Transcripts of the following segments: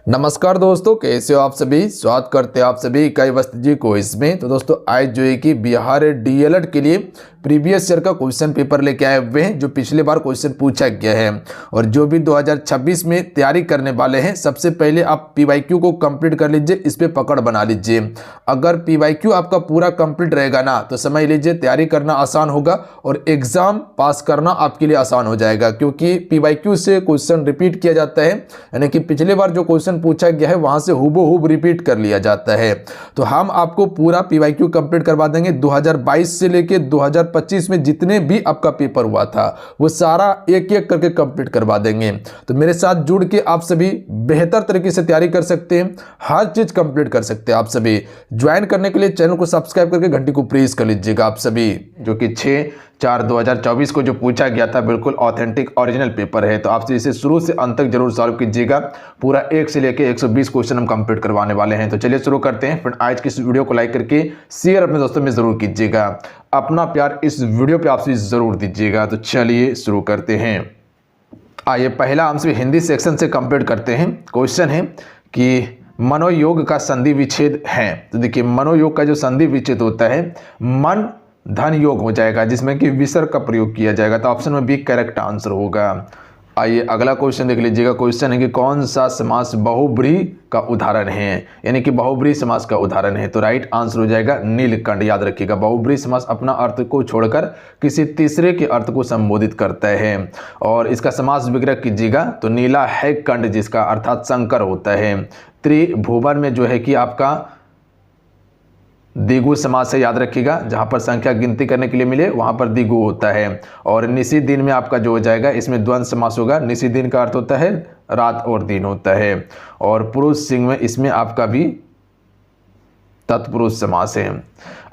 नमस्कार दोस्तों, कैसे हो आप सभी। स्वागत करते हैं आप सभी कई वस्त जी को इसमें। तो दोस्तों आज जो है कि बिहार डीएलएड के लिए प्रीवियस ईयर का क्वेश्चन पेपर लेके आए हुए हैं, जो पिछले बार क्वेश्चन पूछा गया है। और जो भी 2026 में तैयारी करने वाले हैं, सबसे पहले आप पीवाईक्यू को कंप्लीट कर लीजिए, इस पर पकड़ बना लीजिए। अगर पीवाईक्यू आपका पूरा कंप्लीट रहेगा ना, तो समझ लीजिए तैयारी करना आसान होगा और एग्जाम पास करना आपके लिए आसान हो जाएगा, क्योंकि पीवाईक्यू से क्वेश्चन रिपीट किया जाता है। यानी कि पिछले बार जो क्वेश्चन पूछा गया है वहां से हूबहू रिपीट कर लिया जाता है। तो हम आपको पूरा पीवाईक्यू कंप्लीट करवा देंगे। 2022 से लेके 2025 में जितने भी आपका पेपर हुआ था वो सारा एक एक करके कंप्लीट करवा देंगे। तो मेरे साथ जुड़ के आप सभी बेहतर तरीके से तैयारी कर सकते हैं, हर चीज कंप्लीट कर सकते हैं। आप सभी ज्वाइन करने के लिए चैनल को सब्सक्राइब करके घंटी को प्रेस कर लीजिएगा। आप सभी जो कि 6/4/2024 को जो पूछा गया था बिल्कुल ऑथेंटिक ओरिजिनल पेपर है, तो आप इसे शुरू से अंत तक जरूर सॉल्व कीजिएगा। पूरा 1 से लेकर 120 क्वेश्चन हम कंप्लीट करवाने वाले हैं। तो चलिए शुरू करते हैं। फिर आज की इस वीडियो को लाइक करके शेयर अपने दोस्तों में जरूर कीजिएगा। अपना प्यार इस वीडियो पे आप जरूर दीजिएगा। तो चलिए शुरू करते हैं। आइए पहला हमसे हिंदी सेक्शन से कंप्लीट करते हैं। क्वेश्चन है कि मनोयोग का संधि विच्छेद है। तो देखिए मनोयोग का जो संधि विच्छेद होता है मन धन योग हो जाएगा, जिसमें कि विसर्ग का प्रयोग किया जाएगा। तो ऑप्शन में बी करेक्ट आंसर होगा। आइए अगला क्वेश्चन देख लीजिएगा। क्वेश्चन है कि कौन सा समास बहुब्रीहि का उदाहरण है, यानी कि बहुब्रीहि समास का उदाहरण है। तो राइट आंसर हो जाएगा नीलकंठ। याद रखिएगा बहुब्रीहि समास अपना अर्थ को छोड़कर किसी तीसरे के अर्थ को संबोधित करता है। और इसका समास विग्रह कीजिएगा तो नीला है कंठ, जिसका अर्थात शंकर होता है। त्रिभुवन में जो है कि आपका द्विगु समास है। याद रखिएगा जहां पर संख्या गिनती करने के लिए मिले वहां पर द्विगु होता है। और निसी दिन में आपका जो हो जाएगा इसमें द्वंद्व समास होगा। निसी दिन का अर्थ होता है रात और दिन होता है। और पुरुष सिंह में इसमें आपका भी तत्पुरुष समास है।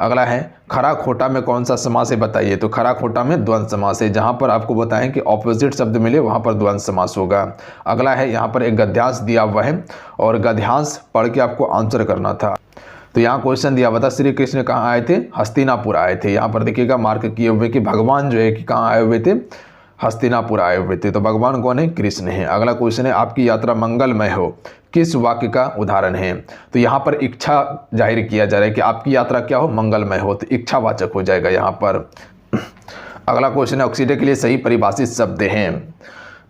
अगला है खरा खोटा में कौन सा समास है बताइए। तो खरा खोटा में द्वंद्व समास है। जहां पर आपको बताएं कि ऑपोजिट शब्द मिले वहां पर द्वंद्व समास होगा। अगला है यहाँ पर एक गद्यांश दिया हुआ है और गद्यांश पढ़ के आपको आंसर करना था। तो यहाँ क्वेश्चन दिया हुआ था श्री कृष्ण कहाँ आए थे, हस्तिनापुर आए थे। यहाँ पर देखिएगा मार्क किए हुए कि भगवान जो है कि कहाँ आए हुए थे, हस्तिनापुर आए हुए थे। तो भगवान कौन है, कृष्ण है। अगला क्वेश्चन है आपकी यात्रा मंगलमय हो किस वाक्य का उदाहरण है। तो यहाँ पर इच्छा जाहिर किया जा रहा है कि आपकी यात्रा क्या हो, मंगलमय हो। तो इच्छावाचक हो जाएगा यहाँ पर। अगला क्वेश्चन है ऑक्सीडे के लिए सही परिभाषित शब्द हैं।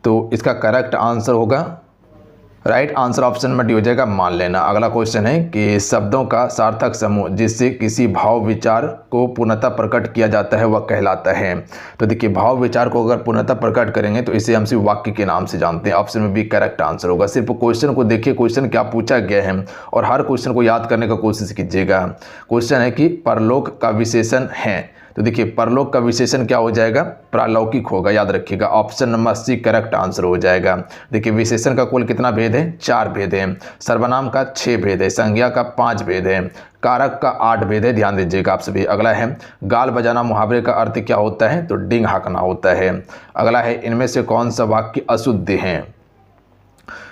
तो इसका करेक्ट आंसर होगा राइट आंसर ऑप्शन में डी हो जाएगा मान लेना। अगला क्वेश्चन है कि शब्दों का सार्थक समूह जिससे किसी भाव विचार को पूर्णतः प्रकट किया जाता है वह कहलाता है। तो देखिए भाव विचार को अगर पूर्णतः प्रकट करेंगे तो इसे हम सिर्फ वाक्य के नाम से जानते हैं। ऑप्शन में भी करेक्ट आंसर होगा। सिर्फ क्वेश्चन को देखिए क्वेश्चन क्या पूछा गया है और हर क्वेश्चन को याद करने का कोशिश कीजिएगा। क्वेश्चन है कि परलोक का विशेषण है। तो देखिए परलोक का विशेषण क्या हो जाएगा, प्रालौकिक होगा। याद रखिएगा option number C correct answer हो जाएगा। देखिए विशेषण का कुल कितना भेद है, 4 भेद है। सर्वनाम का 6 भेद है। संज्ञा का 5 भेद है। कारक का 8 भेद है। ध्यान दीजिएगा आप सभी। अगला है गाल बजाना मुहावरे का अर्थ क्या होता है, तो डिंग हाँकना होता है। अगला है इनमें से कौन सा वाक्य अशुद्ध है।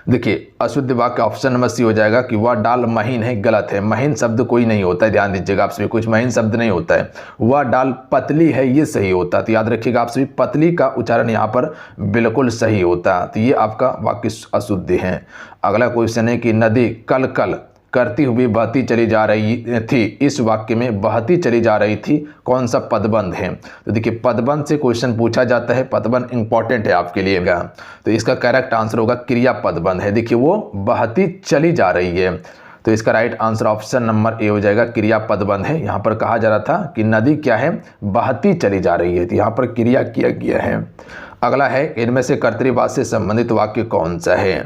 देखिए अशुद्ध वाक्य ऑप्शन नंबर सी हो जाएगा कि वह डाल महीन है, गलत है। महीन शब्द कोई नहीं होता है। ध्यान दीजिएगा आप सभी, कुछ महीन शब्द नहीं होता है। वह डाल पतली है, ये सही होता। तो याद रखिएगा आप सभी पतली का उच्चारण यहाँ पर बिल्कुल सही होता। तो ये आपका वाक्य अशुद्ध है। अगला क्वेश्चन है कि नदी कल कल करती हुई बहती चली जा रही थी। इस वाक्य में बहती चली जा रही थी कौन सा पदबंध है। तो देखिए पदबंध से क्वेश्चन पूछा जाता है। पदबंध इंपॉर्टेंट है आपके लिए। तो इसका करेक्ट आंसर होगा क्रिया पदबंध है। देखिए वो बहती चली जा रही है। तो इसका right answer option number A हो जाएगा क्रिया पदबंध है। यहाँ पर कहा जा रहा था कि नदी क्या है, बहती चली जा रही है। तो यहाँ पर क्रिया किया गया है। अगला है इनमें से कर्तृवाद से संबंधित वाक्य कौन सा है।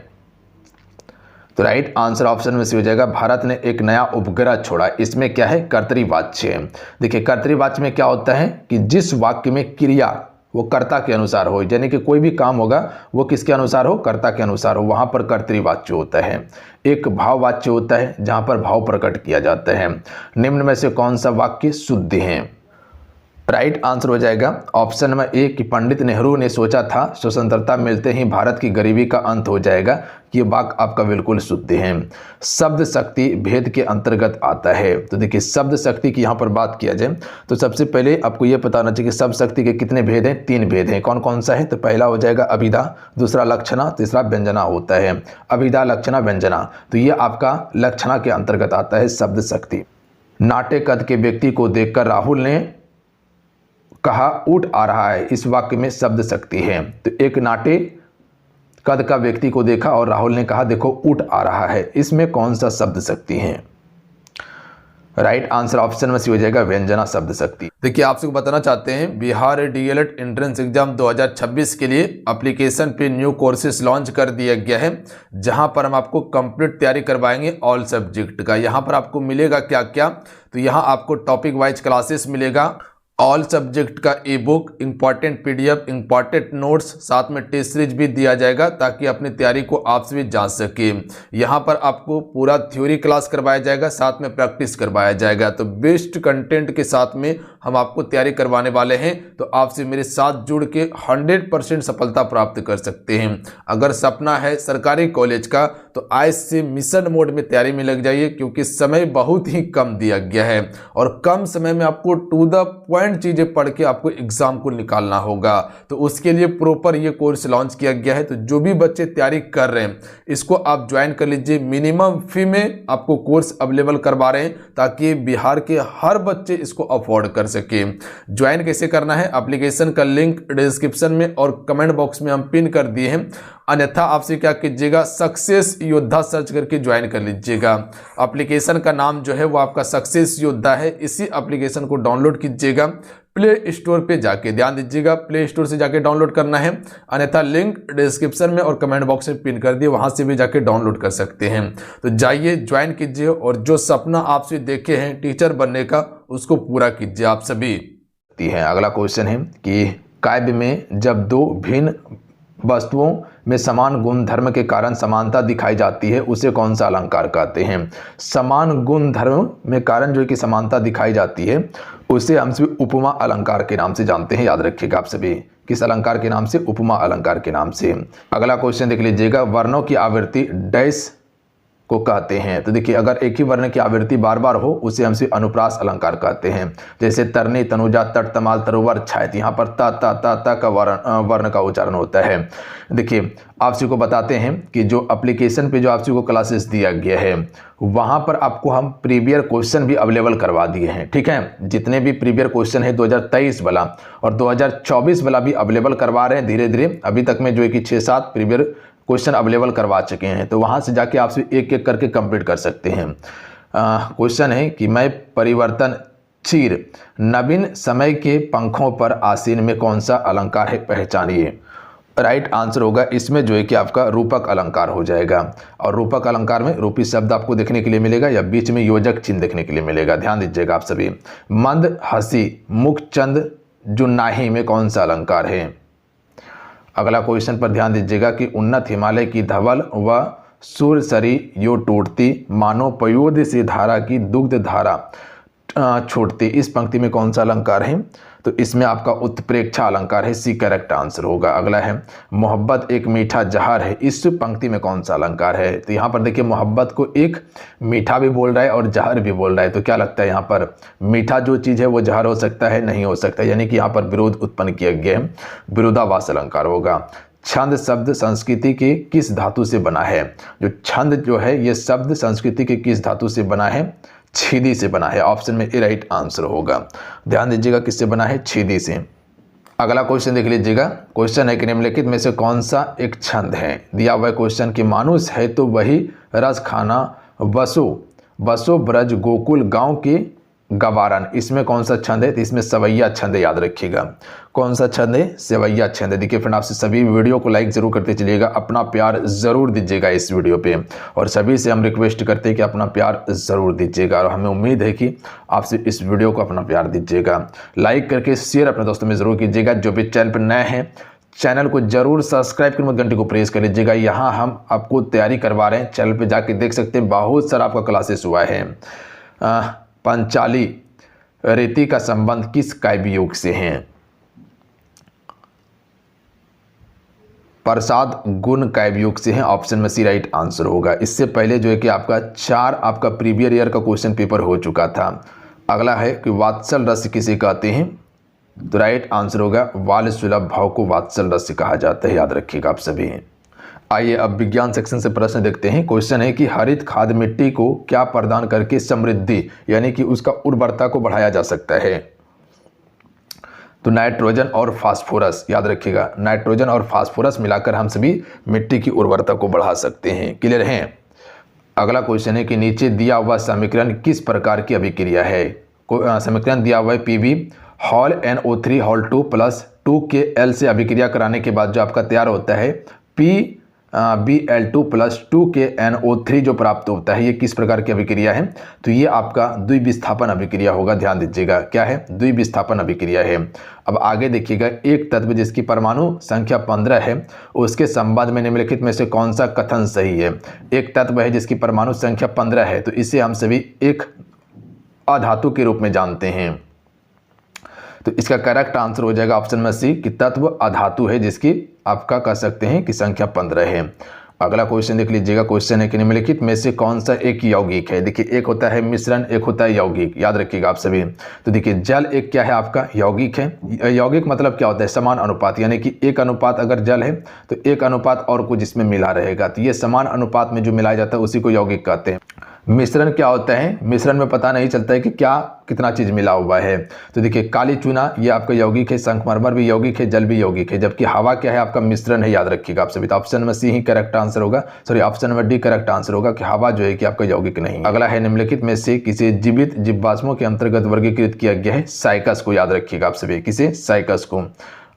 तो राइट आंसर ऑप्शन में से हो जाएगा भारत ने एक नया उपग्रह छोड़ा। इसमें क्या है, कर्तृवाच्य। देखिए कर्तृवाच्य में क्या होता है कि जिस वाक्य में क्रिया वो कर्ता के अनुसार हो, यानी कि कोई भी काम होगा वो किसके अनुसार हो, कर्ता के अनुसार हो, वहां पर कर्तृवाच्य होता है। एक भाववाच्य होता है जहां पर भाव प्रकट किया जाता है। निम्न में से कौन सा वाक्य शुद्ध है। राइट आंसर हो जाएगा ऑप्शन नंबर ए कि पंडित नेहरू ने सोचा था स्वतंत्रता मिलते ही भारत की गरीबी का अंत हो जाएगा। ये वाक्य आपका बिल्कुल शुद्ध है। शब्द शक्ति भेद के अंतर्गत आता है। तो देखिए शब्द शक्ति की यहाँ पर बात किया जाए तो सबसे पहले आपको ये पता होना चाहिए कि शब्द शक्ति के कितने भेद हैं, 3 भेद हैं। कौन कौन सा है? तो पहला हो जाएगा अभिधा, दूसरा लक्षणा, तीसरा व्यंजना होता है। अभिधा, लक्षणा, व्यंजना, तो ये आपका लक्षणा के अंतर्गत आता है शब्द शक्ति। नाटे कद के व्यक्ति को देखकर राहुल ने कहा ऊँट आ रहा है, इस वाक्य में शब्द शक्ति है। तो एक नाटे कद का व्यक्ति को देखा और राहुल ने कहा देखो ऊँट आ रहा है, इसमें कौन सा शब्द शक्ति है? राइट आंसर ऑप्शन में सी हो जाएगा व्यंजना शब्द शक्ति। देखिए आपसे बताना चाहते हैं बिहार डीएलएड एंट्रेंस एग्जाम 2026 के लिए एप्लीकेशन पे न्यू कोर्सेज लॉन्च कर दिया गया है, जहां पर हम आपको कंप्लीट तैयारी करवाएंगे ऑल सब्जेक्ट का। यहां पर आपको मिलेगा क्या क्या? तो यहां आपको टॉपिक वाइज क्लासेस मिलेगा, ऑल सब्जेक्ट का ई book, important PDF, important notes, साथ में टेस्ट सीरीज भी दिया जाएगा ताकि अपनी तैयारी को आपसे भी जांच सके। यहाँ पर आपको पूरा थ्योरी क्लास करवाया जाएगा, साथ में प्रैक्टिस करवाया जाएगा। तो बेस्ट कंटेंट के साथ में हम आपको तैयारी करवाने वाले हैं, तो आपसे मेरे साथ जुड़ के 100% सफलता प्राप्त कर सकते हैं। अगर सपना है सरकारी कॉलेज का तो आज से मिशन मोड में तैयारी में लग जाइए, क्योंकि समय बहुत ही कम दिया गया है और कम समय में आपको टू द पॉइंट चीजें पढ़ के आपको एग्जाम को निकालना होगा। तो उसके लिए प्रॉपर ये कोर्स लॉन्च किया गया है। तो जो भी बच्चे तैयारी कर रहे हैं इसको आप ज्वाइन कर लीजिए। मिनिमम फी में आपको कोर्स अवेलेबल करवा रहे हैं ताकि बिहार के हर बच्चे इसको अफोर्ड कर सके। ज्वाइन कैसे करना है? एप्लीकेशन का लिंक डिस्क्रिप्शन में और कमेंट बॉक्स में हम पिन कर दिए हैं। अन्यथा आपसे क्या कीजिएगा, सक्सेस योद्धा सर्च करके ज्वाइन कर लीजिएगा। एप्लीकेशन का नाम जो है वो आपका सक्सेस योद्धा है। इसी एप्लीकेशन को डाउनलोड कीजिएगा प्ले स्टोर पे जाके, ध्यान दीजिएगा प्ले स्टोर से जाके डाउनलोड करना है, अन्यथा लिंक डिस्क्रिप्शन में और कमेंट बॉक्स में पिन कर दिए, वहां से भी जाके डाउनलोड कर सकते हैं। तो जाइए ज्वाइन कीजिए और जो सपना आपसे देखे हैं टीचर बनने का उसको पूरा कीजिए आप सभी। अगला क्वेश्चन है कि काव्य में जब दो भिन्न वस्तुओं में समान गुण धर्म के कारण समानता दिखाई जाती है उसे कौन सा अलंकार कहते हैं? समान गुण धर्म में कारण जो कि समानता दिखाई जाती है उसे हम सभी उपमा अलंकार के नाम से जानते हैं। याद रखिएगा आप सभी, किस अलंकार के नाम से? उपमा अलंकार के नाम से। अगला क्वेश्चन देख लीजिएगा, वर्णों की आवृत्ति डैश को कहते हैं? तो देखिए अगर एक ही वर्ण की आवृत्ति बार बार हो उसे हम सिर्फ अनुप्रास अलंकार कहते हैं। जैसे तरनी, तनुजा, तट, तमाल, तरुवर, छायत, यहाँ पर त का वर्ण का उच्चारण होता है। देखिए आप सभी को बताते हैं कि जो एप्लीकेशन पे जो आप सभी को क्लासेस दिया गया है वहाँ पर आपको हम प्रीवियर क्वेश्चन भी अवेलेबल करवा दिए हैं। ठीक है, जितने भी प्रीवियर क्वेश्चन है 2023 वाला और 2024 वाला भी अवेलेबल करवा रहे हैं धीरे धीरे। अभी तक में जो है कि 6-7 प्रीवियर क्वेश्चन अवेलेबल करवा चुके हैं, तो वहां से जाके आप एक एक करके कंप्लीट कर सकते हैं। क्वेश्चन है कि मैं परिवर्तनशील नवीन समय के पंखों पर आसीन में कौन सा अलंकार है, पहचानिए। राइट आंसर होगा इसमें जो है कि आपका रूपक अलंकार हो जाएगा। और रूपक अलंकार में रूपी शब्द आपको देखने के लिए मिलेगा या बीच में योजक चिन्ह देखने के लिए मिलेगा। ध्यान दीजिएगा आप सभी। मंद हंसी मुखचंद जुन्नाही में कौन सा अलंकार है? अगला क्वेश्चन पर ध्यान दीजिएगा कि उन्नत हिमालय की धवल व सूरसरी यो टूटती मानो पयोध से धारा की दुग्ध धारा छोड़ती, इस पंक्ति में कौन सा अलंकार है? तो इसमें आपका उत्प्रेक्षा अलंकार है, सी करेक्ट आंसर होगा। अगला है मोहब्बत एक मीठा जहर है, इस पंक्ति में कौन सा अलंकार है? तो यहाँ पर देखिए मोहब्बत को एक मीठा भी बोल रहा है और जहर भी बोल रहा है। तो क्या लगता है यहाँ पर मीठा जो चीज़ है वो जहर हो सकता है? नहीं हो सकता, यानी कि यहाँ पर विरोध उत्पन्न किया गया है, विरोधाभास अलंकार होगा। छंद शब्द संस्कृति के किस धातु से बना है? जो छंद जो है ये शब्द संस्कृति के किस धातु से बना है? छेदी से बना है। ऑप्शन में ए राइट आंसर होगा। ध्यान दीजिएगा किससे बना है? छेदी से। अगला क्वेश्चन देख लीजिएगा। क्वेश्चन है कि निम्नलिखित में से कौन सा एक छंद है? दिया हुआ क्वेश्चन कि मानुष है तो वही रस खाना बसो ब्रज गोकुल गांव के गवारन, इसमें कौन सा छंद है? तो इसमें सवैया छंद है, याद रखिएगा। कौन सा छंद है? सवैया छंद है। देखिए फ्रेंड आपसे सभी वीडियो को लाइक जरूर करते चलिएगा, अपना प्यार जरूर दीजिएगा इस वीडियो पे, और सभी से हम रिक्वेस्ट करते हैं कि अपना प्यार जरूर दीजिएगा और हमें उम्मीद है कि आपसे इस वीडियो को अपना प्यार दीजिएगा। लाइक करके शेयर अपने दोस्तों में जरूर कीजिएगा। जो भी चैनल पर नए हैं चैनल को जरूर सब्सक्राइब कर घंटे को प्रेस कर लीजिएगा। यहाँ हम आपको तैयारी करवा रहे हैं, चैनल पर जाके देख सकते हैं, बहुत सारा आपका क्लासेस हुआ है। पंचाली रेती का संबंध किस काव्य युग से है? प्रसाद गुण काव्य युग से है। ऑप्शन में सी राइट आंसर होगा। इससे पहले जो है कि आपका 4 आपका प्रीवियस ईयर का क्वेश्चन पेपर हो चुका था। अगला है कि वात्सल रस किसे कहते हैं? तो राइट आंसर होगा वाल सुलभ भाव को वात्सल रस कहा जाता है, याद रखिएगा आप सभी। आइए अब विज्ञान सेक्शन से प्रश्न देखते हैं। क्वेश्चन है कि हरित खाद मिट्टी को क्या प्रदान करके समृद्धि यानी कि उसका उर्वरता को बढ़ाया जा सकता है? तो नाइट्रोजन और फास्फोरस, याद रखिएगा नाइट्रोजन और फास्फोरस मिलाकर हम सभी मिट्टी की उर्वरता को बढ़ा सकते हैं। क्लियर है? अगला क्वेश्चन है कि नीचे दिया हुआ समीकरण किस प्रकार की अभिक्रिया है? समीकरण दिया हुआ है PB hall NO3 hall 2 plus 2KL से अभिक्रिया कराने के बाद जो आपका तैयार होता है PBl2 प्लस 2KNO3 जो प्राप्त होता है, ये किस प्रकार की अभिक्रिया है? तो ये आपका द्विविस्थापन अभिक्रिया होगा। ध्यान दीजिएगा क्या है? द्विविस्थापन अभिक्रिया है। अब आगे देखिएगा, एक तत्व जिसकी परमाणु संख्या 15 है उसके संबंध में निम्नलिखित में से कौन सा कथन सही है? एक तत्व है जिसकी परमाणु संख्या 15 है तो इसे हम सभी एक अधातु के रूप में जानते हैं। तो इसका करेक्ट आंसर हो जाएगा ऑप्शन में सी कि तत्व अधातु है जिसकी आपका कह सकते हैं कि संख्या 15 है। अगला क्वेश्चन देख लीजिएगा। क्वेश्चन है कि निम्नलिखित में से कौन सा एक यौगिक है? देखिए एक होता है मिश्रण, एक होता है यौगिक, याद रखिएगा आप सभी। तो देखिए जल एक क्या है आपका? यौगिक है। यौगिक मतलब क्या होता है? समान अनुपात, यानी कि एक अनुपात अगर जल है तो एक अनुपात और कुछ इसमें मिला रहेगा, तो ये समान अनुपात में जो मिलाया जाता है उसी को यौगिक कहते हैं। मिश्रण क्या होता है? मिश्रण में पता नहीं चलता है कि क्या कितना चीज़ मिला हुआ है। तो देखिए काली चूना ये आपका यौगिक है, संगमरमर भी यौगिक है, जल भी यौगिक है, जबकि हवा क्या है? आपका मिश्रण है, याद रखिएगा आप सभी। तो ऑप्शन में सी ही करेक्ट आंसर होगा, सॉरी ऑप्शन में डी करेक्ट आंसर होगा कि हवा जो है कि आपका यौगिक नहीं। अगला है निम्नलिखित में से किसे जीवित जीवाश्मों के अंतर्गत वर्गीकृत किया गया है? साइकस को, याद रखिएगा आप सभी। किसे? साइकस को।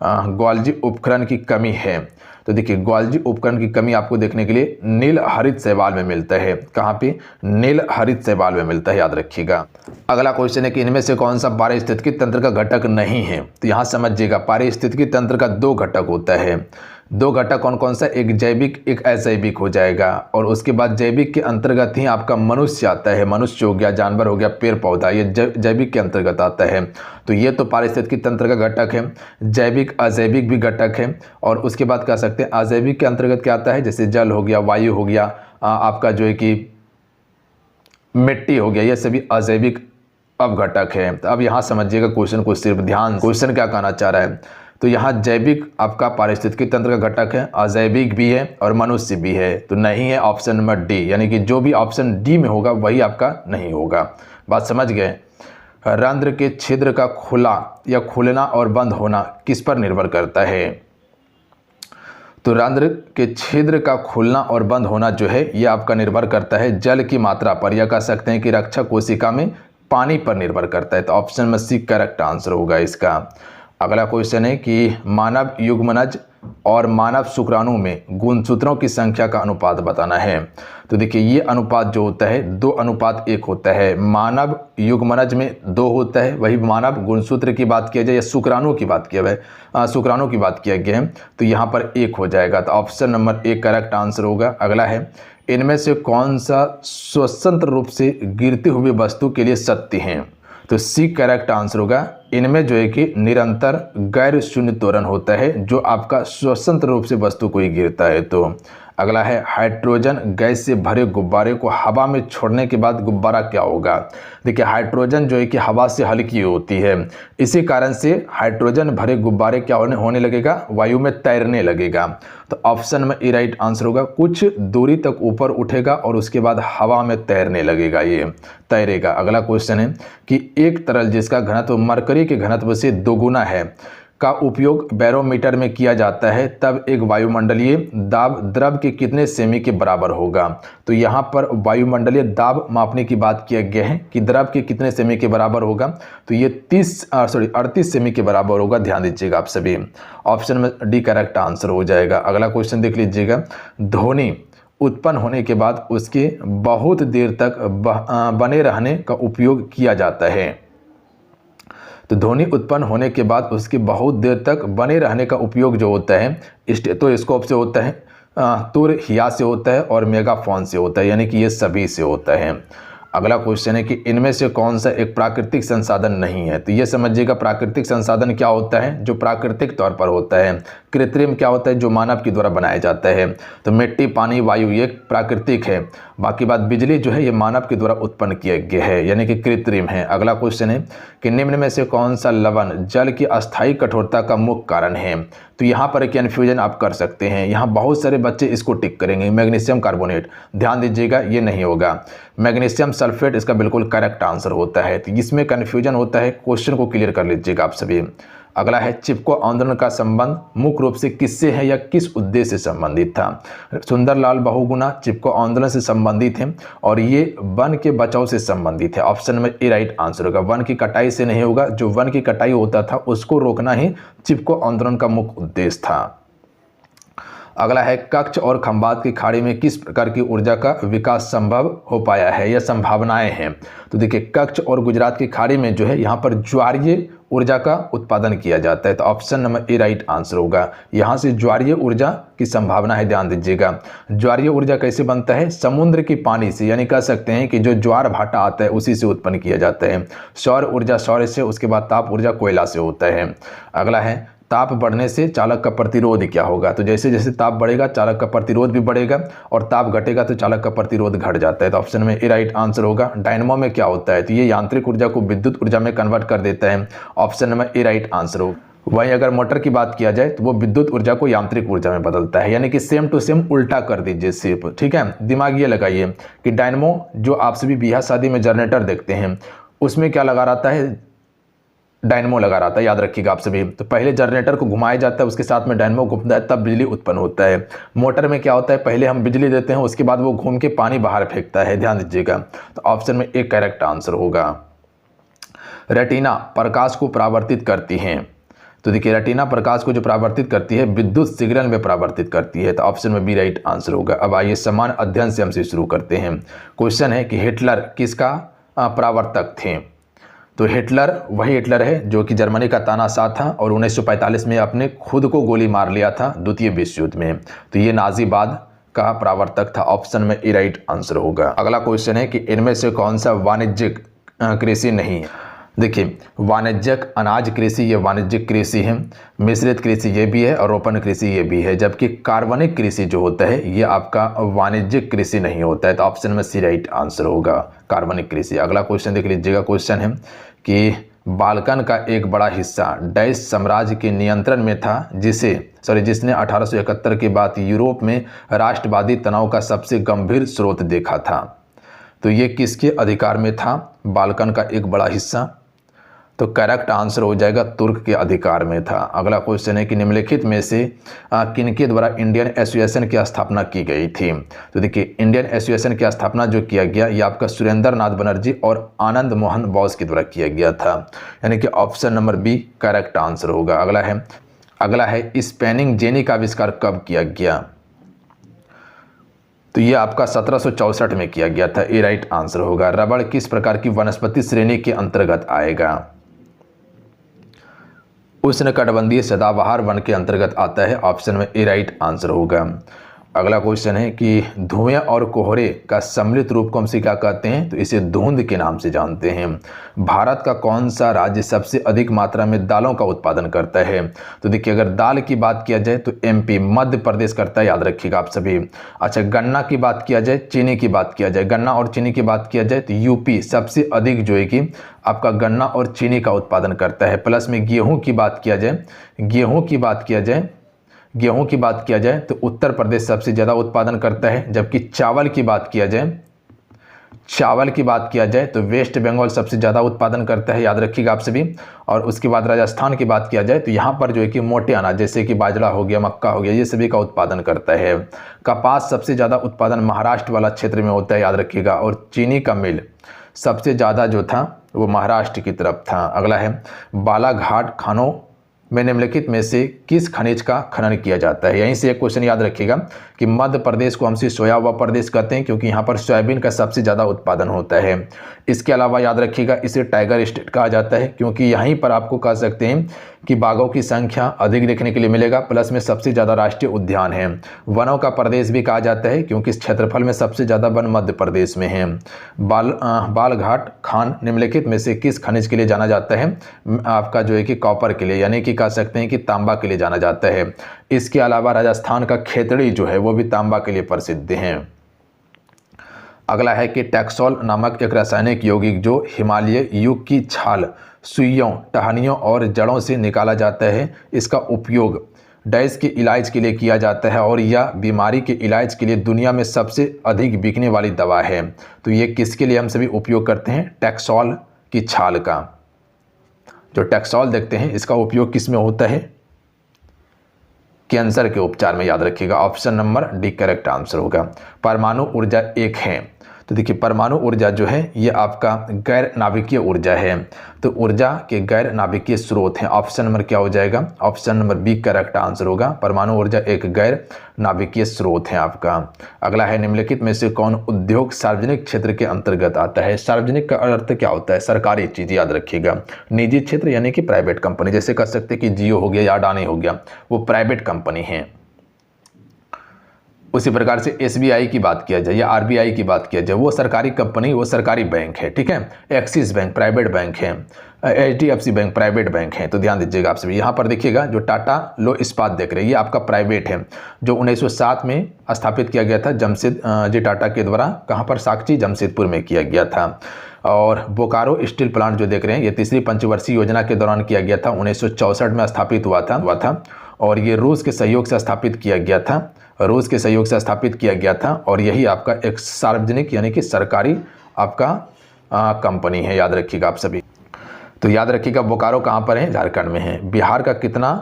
ग्वाल्जी उपकरण की कमी है। तो देखिए ग्वाल्जी उपकरण की कमी आपको देखने के लिए नील हरित शैवाल में मिलता है। कहाँ पे? नील हरित शैवाल में मिलता है, याद रखिएगा। अगला क्वेश्चन है कि इनमें से कौन सा पारिस्थितिकी तंत्र का घटक नहीं है? तो यहाँ समझिएगा पारिस्थितिकी तंत्र का 2 घटक होता है। 2 घटक कौन कौन सा? एक जैविक एक अजैविक हो जाएगा, और उसके बाद जैविक के अंतर्गत ही आपका मनुष्य आता है। मनुष्य हो गया, जानवर हो गया, पेड़ पौधा, ये जैविक के अंतर्गत आता है। तो ये तो पारिस्थितिकी तंत्र का घटक है। जैविक अजैविक भी घटक है। और उसके बाद कह सकते हैं अजैविक के अंतर्गत क्या आता है? जैसे जल हो गया, वायु हो गया, आपका जो है कि मिट्टी हो गया, ये सभी अजैविक अपघटक है। तो अब यहाँ समझिएगा क्वेश्चन को सिर्फ ध्यान, क्वेश्चन क्या कहना चाह रहा है। तो यहाँ जैविक आपका पारिस्थितिकी तंत्र का घटक है, अजैविक भी है और मनुष्य भी है। तो नहीं है ऑप्शन नंबर डी, यानी कि जो भी ऑप्शन डी में होगा वही आपका नहीं होगा। बात समझ गए? रंध्र के छिद्र का खुला या खुलना और बंद होना किस पर निर्भर करता है? तो रंध्र के छिद्र का खुलना और बंद होना जो है ये आपका निर्भर करता है जल की मात्रा पर, या कह सकते हैं कि रक्षा कोशिका में पानी पर निर्भर करता है। तो ऑप्शन में सी करेक्ट आंसर होगा इसका। अगला क्वेश्चन है कि मानव युग्मनज और मानव शुक्राणु में गुणसूत्रों की संख्या का अनुपात बताना है। तो देखिए ये अनुपात जो होता है 2:1 होता है। मानव युग्मनज में 2 होता है, वही मानव गुणसूत्र की बात किया जाए या शुक्राणु की बात किया जाए, शुक्राणु की बात किया गया है तो यहाँ पर 1 हो जाएगा। तो ऑप्शन नंबर 1 करेक्ट आंसर होगा। अगला है इनमें से कौन सा स्वतंत्र रूप से गिरती हुई वस्तु के लिए सत्य है? तो सी करेक्ट आंसर होगा। इनमें जो है कि निरंतर गैर शून्य त्वरण होता है जो आपका स्वतंत्र रूप से वस्तु को ही गिरता है। तो अगला है हाइड्रोजन गैस से भरे गुब्बारे को हवा में छोड़ने के बाद गुब्बारा क्या होगा? देखिए हाइड्रोजन जो है कि हवा से हल्की होती है, इसी कारण से हाइड्रोजन भरे गुब्बारे क्या होने लगेगा? वायु में तैरने लगेगा। तो ऑप्शन में ए राइट आंसर होगा। कुछ दूरी तक ऊपर उठेगा और उसके बाद हवा में तैरने लगेगा, ये तैरेगा। अगला क्वेश्चन है कि एक तरल जिसका घनत्व मरकरी के घनत्व से 2 गुना है का उपयोग बैरोमीटर में किया जाता है तब एक वायुमंडलीय दाब द्रव के कितने सेमी के बराबर होगा? तो यहाँ पर वायुमंडलीय दाब मापने की बात किया गया है कि द्रव के कितने सेमी के बराबर होगा। तो ये 38 सेमी के बराबर होगा। ध्यान दीजिएगा आप सभी। ऑप्शन में डी करेक्ट आंसर हो जाएगा। अगला क्वेश्चन देख लीजिएगा। ध्वनि उत्पन्न होने के बाद उसके बहुत देर तक बने रहने का उपयोग किया जाता है। तो ध्वनि उत्पन्न होने के बाद उसके बहुत देर तक बने रहने का उपयोग जो होता है स्टेथोस्कोप से होता है, तुरहिया से होता है और मेगाफोन से होता है, यानी कि ये सभी से होता है। अगला क्वेश्चन है कि इनमें से कौन सा एक प्राकृतिक संसाधन नहीं है। तो ये समझिएगा प्राकृतिक संसाधन क्या होता है, जो प्राकृतिक तौर पर होता है। कृत्रिम क्या होता है, जो मानव के द्वारा बनाया जाता है। तो मिट्टी, पानी, वायु ये प्राकृतिक है। बाकी बात बिजली जो है ये मानव के द्वारा उत्पन्न किया गया है, यानी कि कृत्रिम है। अगला क्वेश्चन है कि निम्न में से कौन सा लवण जल की अस्थायी कठोरता का मुख्य कारण है। तो यहाँ पर कन्फ्यूजन आप कर सकते हैं, यहाँ बहुत सारे बच्चे इसको टिक करेंगे, मैग्नीशियम कार्बोनेट। ध्यान दीजिएगा ये नहीं होगा, मैग्नीशियम सल्फेट इसका बिल्कुल करेक्ट आंसर होता है। तो इसमें कन्फ्यूजन होता है, क्वेश्चन को क्लियर कर लीजिएगा आप सभी। अगला है चिपको आंदोलन का संबंध मुख्य रूप से किससे है या किस उद्देश्य से संबंधित था। सुंदरलाल बहुगुणा चिपको आंदोलन से संबंधित है और ये वन के बचाव से संबंधित है। ऑप्शन में ए राइट आंसर होगा। वन की कटाई से नहीं होगा, जो वन की कटाई होता था उसको रोकना ही चिपको आंदोलन का मुख्य उद्देश्य था। अगला है कच्छ और खंबात की खाड़ी में किस प्रकार की ऊर्जा का विकास संभव हो पाया है या संभावनाएं हैं। तो देखिए कच्छ और गुजरात की खाड़ी में जो है यहाँ पर ज्वारीय ऊर्जा का उत्पादन किया जाता है। तो option number A right answer होगा। यहाँ से ज्वारीय ऊर्जा की संभावना है, ध्यान दीजिएगा। ज्वारीय ऊर्जा कैसे बनता है, समुद्र की पानी से, यानी कह सकते हैं कि जो ज्वार भाटा आता है उसी से उत्पन्न किया जाता है। सौर ऊर्जा सौर्य से, उसके बाद ताप ऊर्जा कोयला से होता है। अगला है ताप बढ़ने से चालक का प्रतिरोध क्या होगा। तो जैसे जैसे ताप बढ़ेगा चालक का प्रतिरोध भी बढ़ेगा और ताप घटेगा तो चालक का प्रतिरोध घट जाता है। तो ऑप्शन में ए राइट आंसर होगा। डायनमो में क्या होता है, तो ये यांत्रिक ऊर्जा को विद्युत ऊर्जा में कन्वर्ट कर देता है। Option number A right answer होगा। वहीं अगर मोटर की बात किया जाए तो वो विद्युत ऊर्जा को यांत्रिक ऊर्जा में बदलता है, यानी कि सेम टू सेम उल्टा कर दीजिए सिर्फ, ठीक है। दिमाग ये लगाइए कि डायनमो जो आप सभी ब्याह शादी में जनरेटर देखते हैं उसमें क्या लगा रहता है, डायनमो लगा रहता है, याद रखिएगा आप सभी। तो पहले जनरेटर को घुमाया जाता है, उसके साथ में डायनमो घूमता है, तब बिजली उत्पन्न होता है। मोटर में क्या होता है, पहले हम बिजली देते हैं उसके बाद वो घूम के पानी बाहर फेंकता है, ध्यान दीजिएगा। तो ऑप्शन में एक करेक्ट आंसर होगा। रेटिना प्रकाश को परावर्तित करती हैं। तो देखिए रेटिना प्रकाश को जो परावर्तित करती है विद्युत सिग्नल में परावर्तित करती है। तो ऑप्शन में बी राइट आंसर होगा। अब आइए समान अध्ययन से हमसे शुरू करते हैं। क्वेश्चन है कि हिटलर किसका परावर्तक थे। तो हिटलर वही हिटलर है जो कि जर्मनी का तानाशाह था और 1945 में अपने खुद को गोली मार लिया था द्वितीय विश्व युद्ध में। तो ये नाजीवाद का परावर्तक था। ऑप्शन में ए राइट आंसर होगा। अगला क्वेश्चन है कि इनमें से कौन सा वाणिज्यिक कृषि नहीं है। देखिए वाणिज्यिक अनाज कृषि ये वाणिज्यिक कृषि है, मिश्रित कृषि ये भी है और रोपण कृषि ये भी है, जबकि कार्बनिक कृषि जो होता है ये आपका वाणिज्यिक कृषि नहीं होता है। तो ऑप्शन में सी राइट आंसर होगा, कार्बनिक कृषि। अगला क्वेश्चन देख लीजिएगा। क्वेश्चन है कि बाल्कन का एक बड़ा हिस्सा डैश साम्राज्य के नियंत्रण में था जिसने 1871 के बाद यूरोप में राष्ट्रवादी तनाव का सबसे गंभीर स्रोत देखा था। तो ये किसके अधिकार में था, बाल्कन का एक बड़ा हिस्सा। तो करेक्ट आंसर हो जाएगा तुर्क के अधिकार में था। अगला क्वेश्चन है कि निम्नलिखित में से किनके द्वारा इंडियन एसोसिएशन की स्थापना की गई थी। तो देखिए इंडियन एसोसिएशन की स्थापना जो किया गया ये आपका सुरेंद्र नाथ बनर्जी और आनंद मोहन बोस के द्वारा किया गया था, यानी कि option number B correct answer होगा। अगला है स्पेनिंग जेनी का आविष्कार कब किया गया। तो ये आपका 1764 में किया गया था, ए राइट आंसर होगा। रबड़ किस प्रकार की वनस्पति श्रेणी के अंतर्गत आएगा। उष्णकटिबंधीय सदाबहार वन के अंतर्गत आता है। ऑप्शन में ए राइट आंसर होगा। अगला क्वेश्चन है कि धुएं और कोहरे का सम्मिलित रूप को हम क्या कहते हैं। तो इसे धुंध के नाम से जानते हैं। भारत का कौन सा राज्य सबसे अधिक मात्रा में दालों का उत्पादन करता है। तो देखिए अगर दाल की बात किया जाए तो एमपी मध्य प्रदेश करता है, याद रखिएगा आप सभी। अच्छा गन्ना की बात किया जाए, चीनी की बात किया जाए, गन्ना और चीनी की बात किया जाए तो यूपी सबसे अधिक जो है कि आपका गन्ना और चीनी का उत्पादन करता है। प्लस में गेहूँ की बात किया जाए तो उत्तर प्रदेश सबसे ज़्यादा उत्पादन करता है। जबकि चावल की बात किया जाए तो वेस्ट बंगाल सबसे ज़्यादा उत्पादन करता है, याद रखिएगा आप सभी। और उसके बाद राजस्थान की बात किया जाए तो यहाँ पर जो है कि मोटे अनाज जैसे कि बाजरा हो गया, मक्का हो गया, ये सभी का उत्पादन करता है। कपास सबसे ज़्यादा उत्पादन महाराष्ट्र वाला क्षेत्र में होता है, याद रखिएगा। और चीनी का मिल सबसे ज़्यादा जो था वो महाराष्ट्र की तरफ था। अगला है बालाघाट खानों में निम्नलिखित में से किस खनिज का खनन किया जाता है। यहीं से एक क्वेश्चन याद रखिएगा कि मध्य प्रदेश को हम सोया हुआ प्रदेश कहते हैं क्योंकि यहाँ पर सोयाबीन का सबसे ज़्यादा उत्पादन होता है। इसके अलावा याद रखिएगा इसे टाइगर स्टेट कहा जाता है क्योंकि यहीं पर आपको कह सकते हैं कि बाघों की संख्या अधिक देखने के लिए मिलेगा, प्लस में सबसे ज़्यादा राष्ट्रीय उद्यान है। वनों का प्रदेश भी कहा जाता है क्योंकि इस क्षेत्रफल में सबसे ज़्यादा वन मध्य प्रदेश में है। बालघाट खान निम्नलिखित में से किस खनिज के लिए जाना जाता है। आपका जो है कि कॉपर के लिए, यानी कि कह सकते हैं कि तांबा के लिए जाना जाता है। इसके अलावा राजस्थान का खेतड़ी जो है वो भी तांबा के लिए प्रसिद्ध है। अगला है कि टैक्सोल नामक एक रासायनिक यौगिक जो हिमालय युग की छाल, सुइयों, टहनियों और जड़ों से निकाला जाता है, इसका उपयोग डैश के इलाज के लिए किया जाता है और यह बीमारी के इलाज के लिए दुनिया में सबसे अधिक बिकने वाली दवा है। तो ये किसके लिए हम सभी उपयोग करते हैं, टैक्सोल की छाल का। जो टैक्सोल देखते हैं इसका उपयोग किस में होता है, कैंसर के उपचार में। याद रखिएगा option number D correct answer होगा। परमाणु ऊर्जा एक है, तो देखिए परमाणु ऊर्जा जो है ये आपका गैर नाभिकीय ऊर्जा है। तो ऊर्जा के गैर नाभिकीय स्रोत हैं। ऑप्शन नंबर क्या हो जाएगा, option number B correct answer होगा। परमाणु ऊर्जा एक गैर नाभिकीय स्रोत है आपका। अगला है निम्नलिखित में से कौन उद्योग सार्वजनिक क्षेत्र के अंतर्गत आता है। सार्वजनिक का अर्थ क्या होता है, सरकारी चीज। याद रखिएगा निजी क्षेत्र यानी कि प्राइवेट कंपनी, जैसे कह सकते हैं कि जियो हो गया या अडानी हो गया, वो प्राइवेट कंपनी है। उसी प्रकार से एसबीआई की बात किया जाए या आरबीआई की बात किया जाए, वो सरकारी कंपनी, वो सरकारी बैंक है, ठीक है। एक्सिस बैंक प्राइवेट बैंक है, एचडीएफसी बैंक प्राइवेट बैंक है। तो ध्यान दीजिएगा आप सभी। यहाँ पर देखिएगा जो टाटा लो इस्पात देख रहे हैं ये आपका प्राइवेट है, जो 1907 में स्थापित किया गया था जमशेद जी टाटा के द्वारा। कहाँ पर, साक्षी जमशेदपुर में किया गया था। और बोकारो स्टील प्लांट जो देख रहे हैं ये तीसरी पंचवर्षीय योजना के दौरान किया गया था, 1964 में स्थापित हुआ था और ये रूस के सहयोग से स्थापित किया गया था, रूस के सहयोग से स्थापित किया गया था। और यही आपका एक सार्वजनिक यानी कि सरकारी आपका कंपनी है। याद रखिएगा आप सभी। तो याद रखिएगा बोकारो कहाँ पर है, झारखंड में है। बिहार का कितना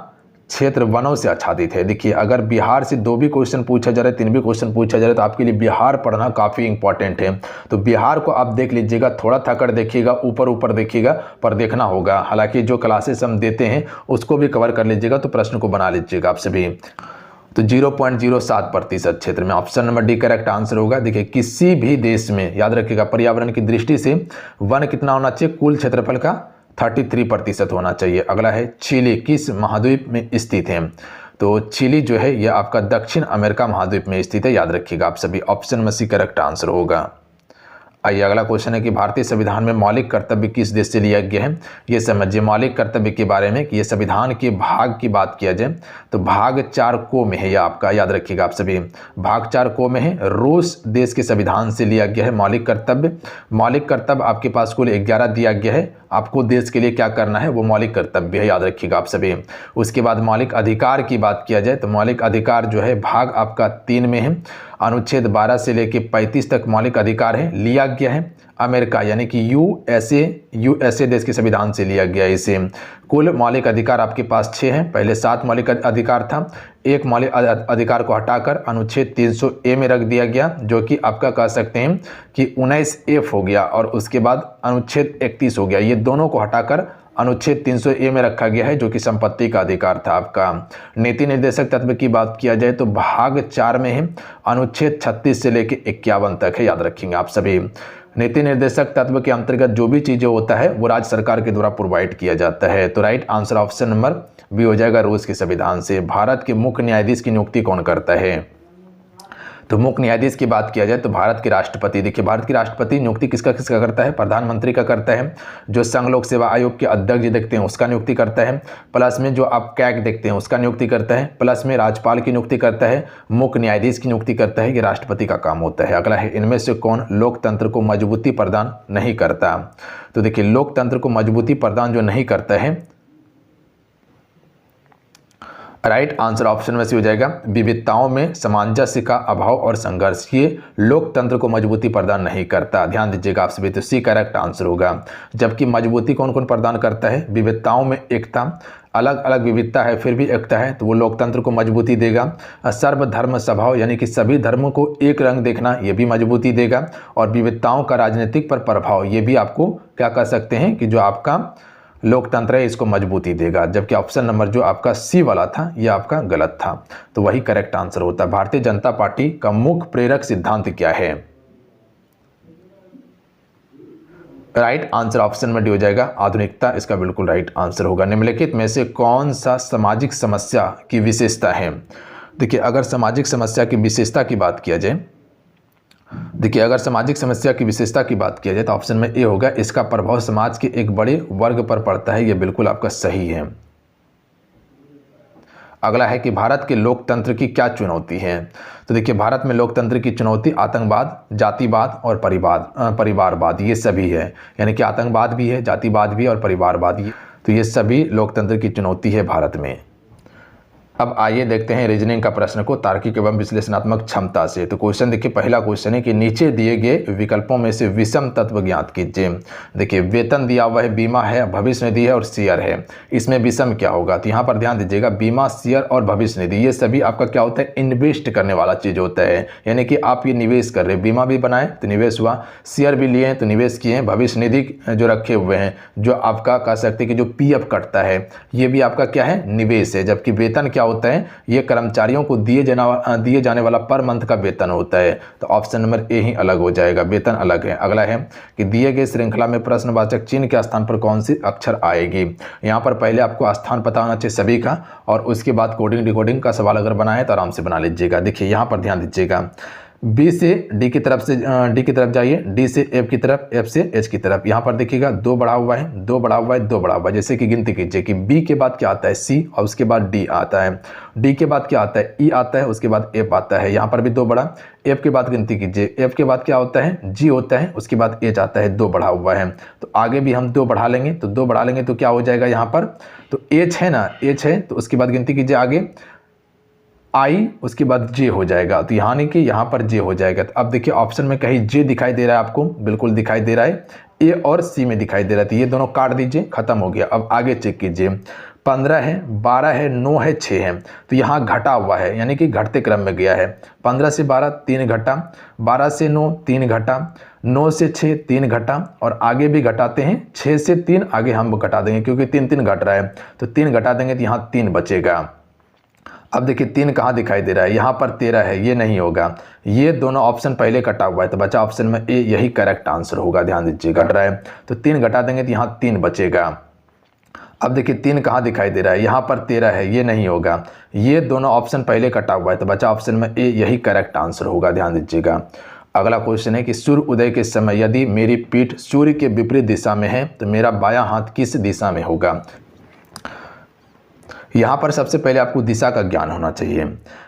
क्षेत्र वनों से आच्छादित है। देखिए अगर बिहार से 2 भी क्वेश्चन पूछा जा रहा है, 3 भी क्वेश्चन पूछा जा रहा है तो आपके लिए बिहार पढ़ना काफ़ी इंपॉर्टेंट है। तो बिहार को आप देख लीजिएगा, थोड़ा थकड़ देखिएगा, ऊपर देखिएगा, पर देखना होगा। हालांकि जो क्लासेस हम देते हैं उसको भी कवर कर लीजिएगा, तो प्रश्न को बना लीजिएगा आप सभी। तो 0.07% क्षेत्र में option number D correct answer होगा। देखिए किसी भी देश में याद रखिएगा पर्यावरण की दृष्टि से वन कितना होना चाहिए, कुल क्षेत्रफल का 33% होना चाहिए। अगला है चिली किस महाद्वीप में स्थित है। तो चिली जो है यह आपका दक्षिण अमेरिका महाद्वीप में स्थित है। याद रखिएगा आप सभी, ऑप्शन में सी करेक्ट आंसर होगा। आइए अगला क्वेश्चन है कि भारतीय संविधान में मौलिक कर्तव्य किस देश से लिया गया है। ये समझिए मौलिक कर्तव्य के बारे में कि ये संविधान के भाग की बात किया जाए तो भाग 4 को में है। यह आपका याद रखिएगा आप सभी, भाग 4 को में है। रूस देश के संविधान से लिया गया है मौलिक कर्तव्य। मौलिक कर्तव्य आपके पास कुल 11 दिया गया है। आपको देश के लिए क्या करना है वो मौलिक कर्तव्य है। याद रखिएगा आप सभी। उसके बाद मौलिक अधिकार की बात किया जाए तो मौलिक अधिकार जो है भाग आपका 3 में है। अनुच्छेद 12 से लेकर 35 तक मौलिक अधिकार है, लिया गया है अमेरिका यानी कि यूएसए देश के संविधान से लिया गया इसे। कुल मौलिक अधिकार आपके पास 6 हैं। पहले 7 मौलिक अधिकार था, एक मौलिक अधिकार को हटाकर अनुच्छेद 300A में रख दिया गया, जो कि आपका कह सकते हैं कि 19F हो गया, और उसके बाद अनुच्छेद 31 हो गया। ये दोनों को हटाकर अनुच्छेद 300A में रखा गया है, जो कि संपत्ति का अधिकार था आपका। नीति निर्देशक तत्व की बात किया जाए तो भाग 4 में है, अनुच्छेद 36 से लेकर 51 तक है। याद रखेंगे आप सभी। नीति निर्देशक तत्व के अंतर्गत जो भी चीजें होता है वो राज्य सरकार के द्वारा प्रोवाइड किया जाता है। तो right answer option number B हो जाएगा, रूस के संविधान से। भारत के मुख्य न्यायाधीश की नियुक्ति कौन करता है। तो मुख्य न्यायाधीश की बात किया जाए तो भारत के राष्ट्रपति। देखिए भारत के राष्ट्रपति नियुक्ति किसका करता है, प्रधानमंत्री का करता है। जो संघ लोक सेवा आयोग के अध्यक्ष देखते हैं उसका नियुक्ति करता है। प्लस में जो आप कैग देखते हैं उसका नियुक्ति करता है। प्लस में राज्यपाल की नियुक्ति करता है, मुख्य न्यायाधीश की नियुक्ति करता है। ये राष्ट्रपति का काम होता है। अगला है इनमें से कौन लोकतंत्र को मजबूती प्रदान नहीं करता। तो देखिए लोकतंत्र को मजबूती प्रदान जो नहीं करता है, राइट आंसर ऑप्शन में से हो जाएगा विविधताओं में सामंजस्य का अभाव और संघर्ष, ये लोकतंत्र को मजबूती प्रदान नहीं करता। ध्यान दीजिएगा आप सभी। तो सी करेक्ट आंसर होगा। जबकि मजबूती कौन कौन प्रदान करता है, विविधताओं में एकता, अलग अलग विविधता है फिर भी एकता है, तो वो लोकतंत्र को मजबूती देगा। सर्वधर्म स्वभाव यानी कि सभी धर्मों को एक रंग देखना, ये भी मजबूती देगा। और विविधताओं का राजनीतिक पर प्रभाव, ये भी आपको क्या कह सकते हैं कि जो आपका लोकतंत्र है इसको मजबूती देगा, जबकि ऑप्शन नंबर जो आपका सी वाला था ये आपका गलत था। तो वही करेक्ट आंसर होता है। भारतीय जनता पार्टी का मुख्य प्रेरक सिद्धांत क्या है? राइट आंसर ऑप्शन में डी हो जाएगा आधुनिकता, इसका बिल्कुल राइट आंसर होगा। निम्नलिखित में से कौन सा सामाजिक समस्या की विशेषता है? देखिए अगर सामाजिक समस्या की विशेषता की बात किया जाए, देखिए अगर सामाजिक समस्या की विशेषता की बात किया जाए तो ऑप्शन में ए होगा, इसका प्रभाव समाज के एक बड़े वर्ग पर पड़ता है। यह बिल्कुल आपका सही है। अगला है कि भारत के लोकतंत्र की क्या चुनौती है? तो देखिए भारत में लोकतंत्र की चुनौती आतंकवाद, जातिवाद और परिवारवाद ये सभी है। यानी कि आतंकवाद भी है, जातिवाद भी और परिवारवाद भी, तो ये सभी लोकतंत्र की चुनौती है भारत में। अब आइए देखते हैं रीजनिंग का प्रश्न को तार्किक एवं विश्लेषणात्मक क्षमता से। तो क्वेश्चन देखिए, पहला क्वेश्चन है कि नीचे दिए गए विकल्पों में से विषम तत्व ज्ञात कीजिए। देखिए वेतन दिया हुआ है, बीमा है, भविष्य निधि है और शेयर है। इसमें विषम क्या होगा? तो यहाँ पर ध्यान दीजिएगा, बीमा, शेयर और भविष्य निधि ये सभी आपका क्या होता है? इन्वेस्ट करने वाला चीज़ होता है। यानी कि आप ये निवेश कर रहे हैं, बीमा भी बनाए तो निवेश हुआ, शेयर भी लिए तो निवेश किए हैं, भविष्य निधि जो रखे हुए हैं, जो आपका कह सकते हैं कि जो PF कटता है, ये भी आपका क्या है? निवेश है। जबकि वेतन क्या होता है? ये कर्मचारियों को दिए जाने वाला पर मंथ का वेतन होता है। तो ऑप्शन नंबर ए ही अलग हो जाएगा, वेतन अलग है। अगला है कि दिए गए श्रृंखला में प्रश्नवाचक चिन्ह के स्थान पर कौन सी अक्षर आएगी? यहाँ पर पहले आपको स्थान पता होना चाहिए सभी का, और उसके बाद कोडिंग डिकोडिंग का सवाल अगर बनाए तो आराम से बना लीजिएगा। देखिए यहाँ पर ध्यान दीजिएगा, बी से डी की तरफ जाइए, डी से एफ की तरफ, एफ से एच की तरफ। यहाँ पर देखिएगा 2 बढ़ा हुआ है, 2 बढ़ा हुआ है, 2 बढ़ा हुआ है। जैसे कि गिनती कीजिए कि बी के बाद क्या आता है? सी, और उसके बाद डी आता है, डी के बाद क्या आता है? ई आता है, उसके बाद एफ आता है। यहाँ पर भी 2 बढ़ा, एफ के बाद गिनती कीजिए, एफ के बाद क्या होता है? जी होता है, उसके बाद एच आता है, 2 बढ़ा हुआ है। तो आगे भी हम 2 बढ़ा लेंगे, तो 2 बढ़ा लेंगे तो क्या हो जाएगा यहाँ पर? तो एच है ना, एच है, तो उसके बाद गिनती कीजिए आगे आई, उसके बाद जे हो जाएगा। तो यहाँ नहीं कि यहाँ पर जे हो जाएगा। तो अब देखिए ऑप्शन में कहीं जे दिखाई दे रहा है आपको? बिल्कुल दिखाई दे रहा है, ए और सी में दिखाई दे रहा है। तो ये दोनों काट दीजिए, खत्म हो गया। अब आगे चेक कीजिए, 15 है, 12 है, 9 है, 6 है। तो यहाँ घटा हुआ है, यानी कि घटते क्रम में गया है। 15 से 12 3 घटा, 12 से 9 3 घटा, 9 से 6 3 घटा, और आगे भी घटाते हैं, 6 से 3 आगे हम घटा देंगे क्योंकि 3 घट रहा है। तो 3 घटा देंगे तो यहाँ 3 बचेगा। अब देखिए 3 कहाँ दिखाई दे रहा है? यहाँ पर 13 है, ये नहीं होगा। ये दोनों ऑप्शन पहले कटा हुआ है, तो बचा ऑप्शन में ए, यही करेक्ट आंसर होगा। ध्यान दीजिए, घट रहा है तो 3 घटा देंगे तो यहाँ 3 बचेगा। अब देखिए 3 कहाँ दिखाई दे रहा है? यहाँ पर 13 है, ये नहीं होगा। ये दोनों ऑप्शन पहले कटा हुआ है, तो बचा ऑप्शन में ए, यही करेक्ट आंसर होगा। ध्यान दीजिएगा। अगला क्वेश्चन है कि सूर्य उदय के समय यदि मेरी पीठ सूर्य के विपरीत दिशा में है तो मेरा बायां हाथ किस दिशा में होगा? यहाँ पर सबसे पहले आपको दिशा का ज्ञान होना चाहिए।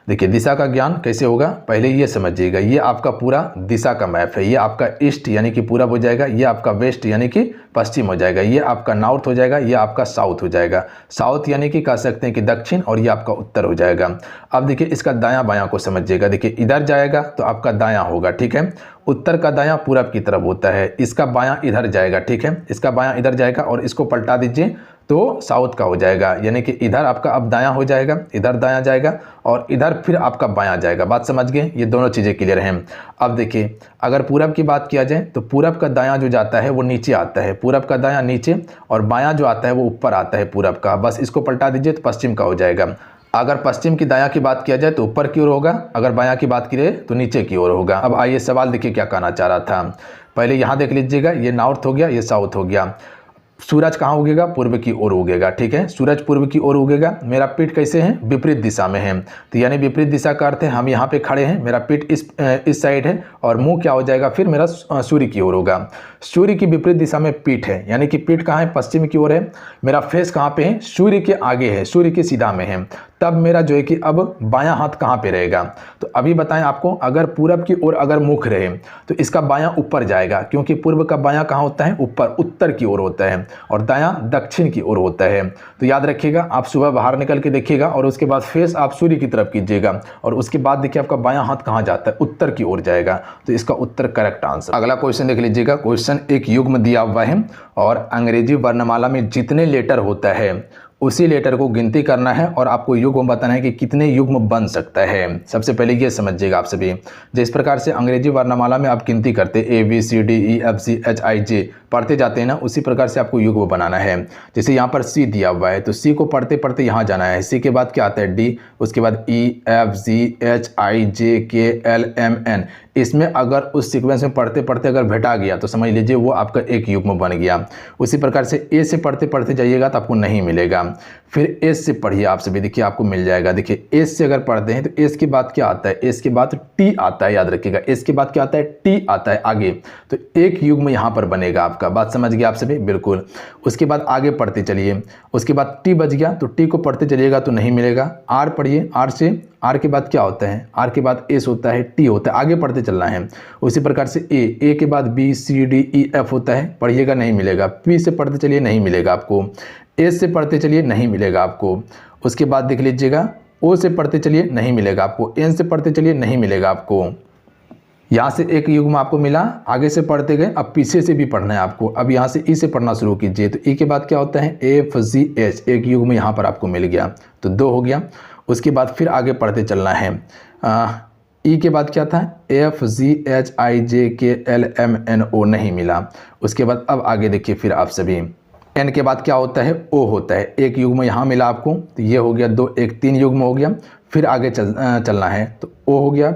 देखिए दिशा का ज्ञान कैसे होगा? पहले ये समझिएगा, ये आपका पूरा दिशा का मैप है। ये आपका ईस्ट यानी कि पूरब हो जाएगा, ये आपका वेस्ट यानी कि पश्चिम हो जाएगा, ये आपका नॉर्थ हो जाएगा, ये आपका साउथ हो जाएगा। साउथ यानी कि कह सकते हैं कि दक्षिण, और ये आपका उत्तर हो जाएगा। अब देखिए इसका दायां बायां को समझिएगा। देखिए इधर जाएगा तो आपका दायां होगा, ठीक है। उत्तर का दायां पूरब की तरफ होता है, इसका बायां इधर जाएगा, ठीक है। इसका बायां इधर जाएगा और इसको पलटा दीजिए तो साउथ का हो जाएगा। यानी कि इधर आपका अब दायां हो जाएगा, इधर दायां जाएगा और इधर फिर आपका बायां जाएगा। बात समझ गए? ये दोनों चीज़ें क्लियर हैं। अब देखिए अगर पूरब की बात किया जाए तो पूरब का दायां जो जाता है वो नीचे आता है, पूरब का दायां नीचे, और बायां जो आता है वो ऊपर आता है पूरब का। बस इसको पलटा दीजिए तो पश्चिम का हो जाएगा। अगर पश्चिम की दायां की बात किया जाए तो ऊपर की ओर होगा, अगर बायां की बात करें तो नीचे की ओर होगा। अब आइए सवाल देखिए क्या कहना चाह रहा था। पहले यहाँ देख लीजिएगा, ये नॉर्थ हो गया, ये साउथ हो गया। सूरज कहाँ उगेगा? पूर्व की ओर उगेगा, ठीक है। सूरज पूर्व की ओर उगेगा। मेरा पीठ कैसे है? विपरीत दिशा में है। तो यानी विपरीत दिशा का अर्थ है हम यहाँ पे खड़े हैं, मेरा पीठ इस साइड है और मुंह क्या हो जाएगा? फिर मेरा सूर्य की ओर होगा। सूर्य की विपरीत दिशा में पीठ है, यानी कि पीठ कहाँ है? पश्चिम की ओर है। मेरा फेस कहाँ पे है? सूर्य के आगे है, सूर्य की सीधा में है। तब मेरा जो है कि अब बायां हाथ कहाँ पे रहेगा? तो अभी बताएं आपको, अगर पूरब की ओर अगर मुख रहे तो इसका बायां ऊपर जाएगा, क्योंकि पूर्व का बायां कहाँ होता है? ऊपर, उत्तर की ओर होता है, और दायां दक्षिण की ओर होता है। तो याद रखिएगा, आप सुबह बाहर निकल के देखिएगा और उसके बाद फेस आप सूर्य की तरफ कीजिएगा, और उसके बाद देखिए आपका बायां हाथ कहाँ जाता है? उत्तर की ओर जाएगा। तो इसका उत्तर करेक्ट आंसर। अगला क्वेश्चन देख लीजिएगा। क्वेश्चन एक युग्म दिया हुआ है और अंग्रेजी वर्णमाला में जितने लेटर होता है उसी लेटर को गिनती करना है और आपको युग्म बताना है कि कितने युग्म बन सकता है। सबसे पहले ये समझिएगा आप सभी, जिस प्रकार से अंग्रेजी वर्णमाला में आप गिनती करते ABCDEFGHIJ पढ़ते जाते हैं ना, उसी प्रकार से आपको युग्म बनाना है। जैसे यहाँ पर C दिया हुआ है तो C को पढ़ते पढ़ते यहाँ जाना है। C के बाद क्या आता है D, उसके बाद EFGHIJKLMN। इसमें अगर उस सीक्वेंस में पढ़ते पढ़ते अगर भेटा गया तो समझ लीजिए वो आपका एक युग्म बन गया। उसी प्रकार से A से पढ़ते पढ़ते जाइएगा तो आपको नहीं मिलेगा। फिर S से पढ़िए आप सभी, देखिए आपको मिल जाएगा। देखिए S से अगर पढ़ते हैं तो S के बाद क्या आता है, S के बाद T आता है, याद रखिएगा। S के बाद क्या आता है, T आता है आगे, तो एक युग्म यहाँ पर बनेगा आपका। बात समझ गया आप सभी, बिल्कुल। उसके बाद आगे पढ़ते चलिए, उसके बाद T बच गया तो T को पढ़ते चलिएगा तो नहीं मिलेगा। R पढ़िए, R से R के बाद क्या होता है, R के बाद S होता है, T होता है, आगे पढ़ते चलना है। उसी प्रकार से A के बाद B C D E F होता है, पढ़िएगा, नहीं मिलेगा। P से पढ़ते चलिए, नहीं मिलेगा आपको। S से पढ़ते चलिए, नहीं मिलेगा आपको। उसके बाद देख लीजिएगा O से पढ़ते चलिए, नहीं मिलेगा आपको। N से पढ़ते चलिए, नहीं मिलेगा आपको। यहाँ से एक युग्म आपको मिला, आगे से पढ़ते गए, अब पीछे से भी पढ़ना है आपको। अब यहाँ से ई से पढ़ना शुरू कीजिए, तो ई के बाद क्या होता है, FGH, एक युग्म यहाँ पर आपको मिल गया, तो 2 हो गया। उसके बाद फिर आगे पढ़ते चलना है। ई के बाद क्या था, FGHIJKLMNO, नहीं मिला। उसके बाद अब आगे देखिए फिर आप सभी, एन के बाद क्या होता है, ओ होता है, एक युग्म यहाँ मिला आपको, तो ये हो गया 2, 1 3 युग्म हो गया। फिर आगे चलना है, तो ओ हो गया,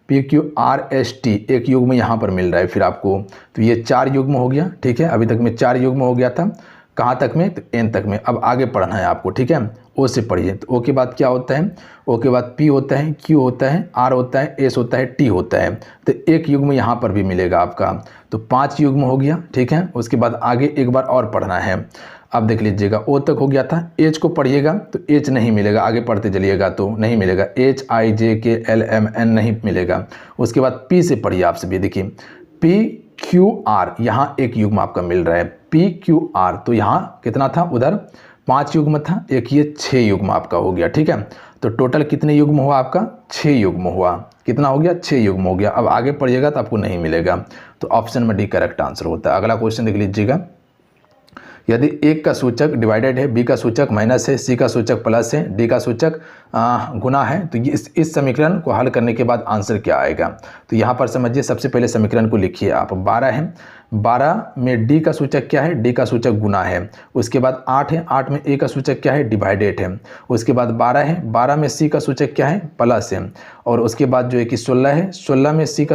PQRST, एक युग्म यहाँ पर मिल रहा है फिर आपको, तो ये 4 युग्म हो गया। ठीक है, अभी तक में 4 युग्म हो गया था। कहाँ तक में, तो एन तक में। अब आगे पढ़ना है आपको, ठीक है। ओ से पढ़िए, तो ओ के बाद क्या होता है, ओ के बाद P होता है, Q होता है, R होता है, S होता है, T होता है, तो एक युग्म यहाँ पर भी मिलेगा आपका, तो 5 युग्म हो गया। ठीक है, उसके बाद आगे एक बार और पढ़ना है। अब देख लीजिएगा, ओ तक हो गया था। H को पढ़िएगा तो H नहीं मिलेगा, आगे पढ़ते चलिएगा तो नहीं मिलेगा। HIJKLMN नहीं मिलेगा। उसके बाद P से पढ़िए आप सभी, देखिए PQR, यहाँ एक युग्म आपका मिल रहा है, PQR, तो यहाँ कितना था, उधर 5 युग्म था, एक ये 6 युग्म आपका हो गया। ठीक है, तो टोटल कितने युग्म हुआ आपका, 6 युग्म हुआ। कितना हो गया, 6 युग्म हो गया। अब आगे पढ़िएगा तो आपको नहीं मिलेगा, तो ऑप्शन में डी करेक्ट आंसर होता है। अगला क्वेश्चन देख लीजिएगा, यदि 1 का सूचक डिवाइडेड है, B का सूचक माइनस है, C का सूचक प्लस है, D का सूचक गुना है, तो इस समीकरण को हल करने के बाद आंसर क्या आएगा। तो यहाँ पर समझिए, सबसे पहले समीकरण को लिखिए आप। 12 है, 12 में D का सूचक क्या है, D का सूचक गुना है। उसके बाद 8 है, 8 में A का सूचक क्या है, डिवाइडेड है। उसके बाद 12 है, 12 में C का सूचक क्या है, प्लस है। और उसके बाद जो है कि 16 है, 16 में B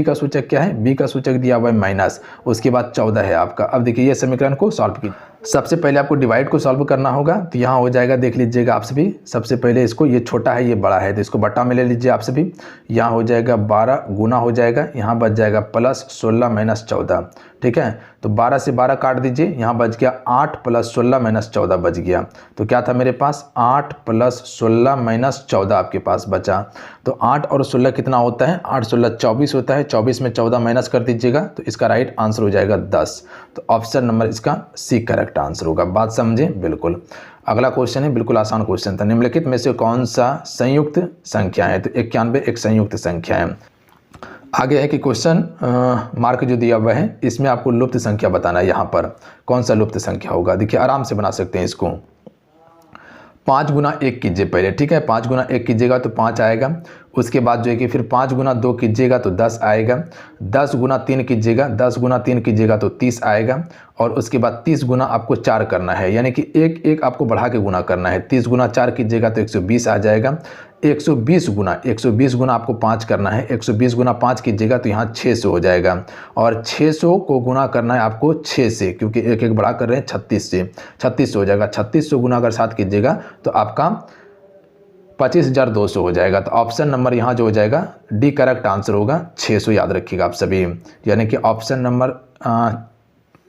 का सूचक क्या है, B का सूचक दिया हुआ है माइनस। उसके बाद 14 है आपका। अब देखिए ये समीकरण को सॉल्व कीजिए। सबसे पहले आपको डिवाइड को सॉल्व करना होगा, तो यहाँ हो जाएगा, देख लीजिएगा आप सभी। सबसे पहले इसको, ये छोटा है ये बड़ा है, तो इसको बटा में ले लीजिए आप सभी। यहाँ हो जाएगा 12 गुना हो जाएगा, यहाँ बच जाएगा प्लस 16 माइनस 14। ठीक है, तो 12 से 12 काट दीजिए, यहाँ बच गया 8 प्लस 16 माइनस 14 बच गया। तो क्या था मेरे पास, 8 प्लस 16 माइनस 14 आपके पास बचा। तो 8 और 16 कितना होता है, 8 16 24 होता है। 24 में 14 माइनस कर दीजिएगा, तो इसका राइट आंसर हो जाएगा 10। तो ऑप्शन नंबर इसका C करेक्ट आंसर होगा। बात समझे, बिल्कुल। अगला क्वेश्चन है, बिल्कुल आसान क्वेश्चन था। निम्नलिखित में से कौन सा संयुक्त संख्या है, तो 91 एक संयुक्त संख्या है। आगे है कि क्वेश्चन मार्क जो दिया हुआ है, इसमें आपको लुप्त संख्या बताना है। यहाँ पर कौन सा लुप्त संख्या होगा, देखिए आराम से बना सकते हैं इसको। 5 गुना 1 कीजिए पहले, ठीक है। 5 गुना 1 कीजिएगा तो 5 आएगा। उसके बाद जो है कि फिर 5 गुना 2 कीजिएगा तो 10 आएगा। 10 गुना 3 कीजिएगा, 10 गुना 3 कीजिएगा तो 30 आएगा। और उसके बाद 30 गुना आपको 4 करना है, यानी कि एक एक आपको बढ़ा के गुना करना है। 30 गुना 4 कीजिएगा तो 120 आ जाएगा। 120 गुना आपको 5 करना है। 120 गुना 5 कीजिएगा तो यहाँ 600 हो जाएगा। और 600 को गुना करना है आपको 6 से, क्योंकि एक एक बढ़ा कर रहे हैं 36 से, 3600 हो जाएगा। 3600 गुना अगर 7 कीजिएगा तो आपका 25,200 हो जाएगा। तो ऑप्शन नंबर यहाँ जो हो जाएगा डी करेक्ट आंसर होगा, 600 याद रखिएगा आप सभी, यानी कि ऑप्शन नंबर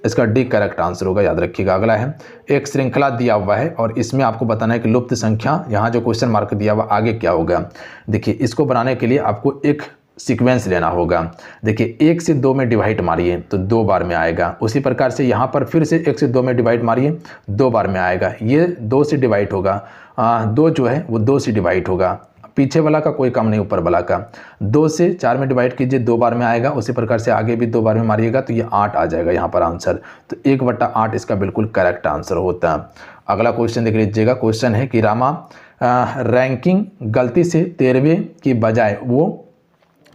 इसका डी करेक्ट आंसर होगा, याद रखिएगा। अगला है, एक श्रृंखला दिया हुआ है और इसमें आपको बताना है कि लुप्त संख्या, यहाँ जो क्वेश्चन मार्क दिया हुआ आगे क्या होगा। देखिए इसको बनाने के लिए आपको एक सीक्वेंस लेना होगा। देखिए 1 से 2 में डिवाइड मारिए तो 2 बार में आएगा। उसी प्रकार से यहाँ पर फिर से 1 से 2 में डिवाइड मारिए, 2 बार में आएगा। ये 2 से डिवाइड होगा, 2 जो है वो 2 से डिवाइड होगा। पीछे वाला का कोई काम नहीं, ऊपर वाला का। 2 से 4 में डिवाइड कीजिए, 2 बार में आएगा। उसी प्रकार से आगे भी 2 बार में मारिएगा तो ये 8 आ जाएगा यहाँ पर आंसर। तो 1/8 इसका बिल्कुल करेक्ट आंसर होता है। अगला क्वेश्चन देख लीजिएगा। क्वेश्चन है कि रामा रैंकिंग गलती से 13वें की बजाय वो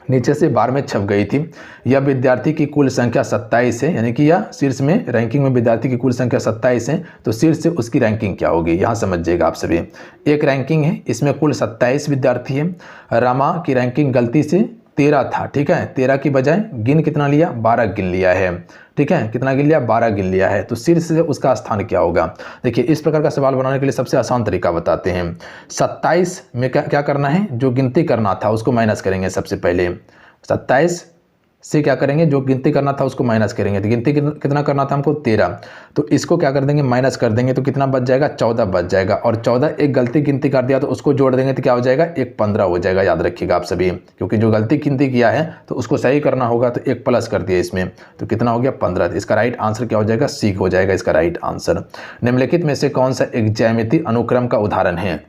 नीचे से 12 में छप गई थी। यह विद्यार्थी की कुल संख्या 27 है, यानी कि यह शीर्ष में रैंकिंग में विद्यार्थी की कुल संख्या 27 है, तो शीर्ष से उसकी रैंकिंग क्या होगी, यहाँ समझिएगा आप सभी। एक रैंकिंग है, इसमें कुल 27 विद्यार्थी है। रामा की रैंकिंग गलती से 13 था, ठीक है। 13 की बजाय गिन कितना लिया, 12 गिन लिया है, ठीक है। कितना गिन लिया, 12 गिन लिया है, तो शीर्ष से उसका स्थान क्या होगा। देखिए इस प्रकार का सवाल बनाने के लिए सबसे आसान तरीका बताते हैं। 27 में क्या करना है, जो गिनती करना था उसको माइनस करेंगे सबसे पहले। 27 से क्या करेंगे, जो गिनती करना था उसको माइनस करेंगे। तो गिनती कितना करना था हमको, 13, तो इसको क्या कर देंगे, माइनस कर देंगे, तो कितना बच जाएगा, 14 बच जाएगा। और 14 एक गलती गिनती कर दिया तो उसको जोड़ देंगे तो क्या हो जाएगा, 1 15 हो जाएगा। याद रखिएगा आप सभी, क्योंकि जो गलती गिनती किया है तो उसको सही करना होगा, तो 1 प्लस कर दिया इसमें, तो कितना हो गया, 15। इसका राइट आंसर क्या हो जाएगा, सी हो जाएगा इसका राइट आंसर। निम्नलिखित में से कौन सा एक ज्यामितीय अनुक्रम का उदाहरण है।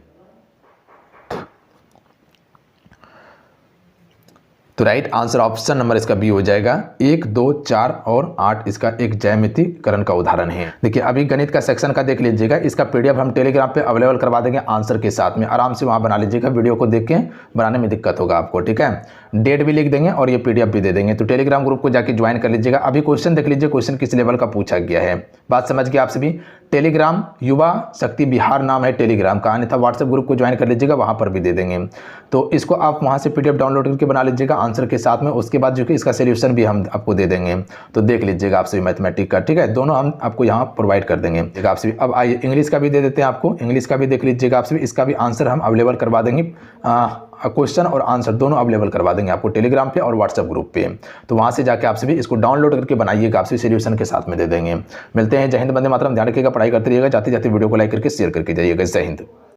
तो राइट आंसर ऑप्शन नंबर इसका बी हो जाएगा। 1, 2, 4 और 8 इसका एक ज्यामितीकरण का उदाहरण है। देखिए अभी गणित का सेक्शन का देख लीजिएगा, इसका पीडीएफ हम टेलीग्राम पे अवेलेबल करवा देंगे आंसर के साथ में। आराम से वहां बना लीजिएगा, वीडियो को देख के बनाने में दिक्कत होगा आपको, ठीक है। डेट भी लिख देंगे और ये पीडीएफ भी दे देंगे, तो टेलीग्राम ग्रुप को जाके ज्वाइन कर लीजिएगा। अभी क्वेश्चन देख लीजिए, क्वेश्चन किस लेवल का पूछा गया है, बात समझ गए आप सभी। टेलीग्राम युवा शक्ति बिहार नाम है टेलीग्राम का, अन्यथा व्हाट्सएप ग्रुप को ज्वाइन कर लीजिएगा, वहां पर भी दे देंगे। तो इसको आप वहां से पीडीएफ डाउनलोड करके बना लीजिएगा आंसर के साथ में। उसके बाद जो कि इसका सोल्यूशन भी हम आपको दे देंगे, तो देख लीजिएगा आप सभी मैथमेटिक का, ठीक है। दोनों हम आपको यहाँ प्रोवाइड कर देंगे आप सभी। अब आइए इंग्लिश का भी दे देते हैं आपको, इंग्लिश का भी देख लीजिएगा आप सभी। इसका भी आंसर हम अवेलेबल करवा देंगे, क्वेश्चन और आंसर दोनों अवेलेबल करवा देंगे आपको टेलीग्राम पे और व्हाट्सएप ग्रुप पे। तो वहां से जाके आप सभी इसको डाउनलोड करके बनाइएगा, आप सभी सोल्यूशन के साथ में दे देंगे। मिलते हैं, जय हिंद, वंदे मातरम। ध्यान रखिएगा, पढ़ाई करते रहिएगा, जाते जाते वीडियो को लाइक करके शेयर करके जाइएगा। जय हिंद।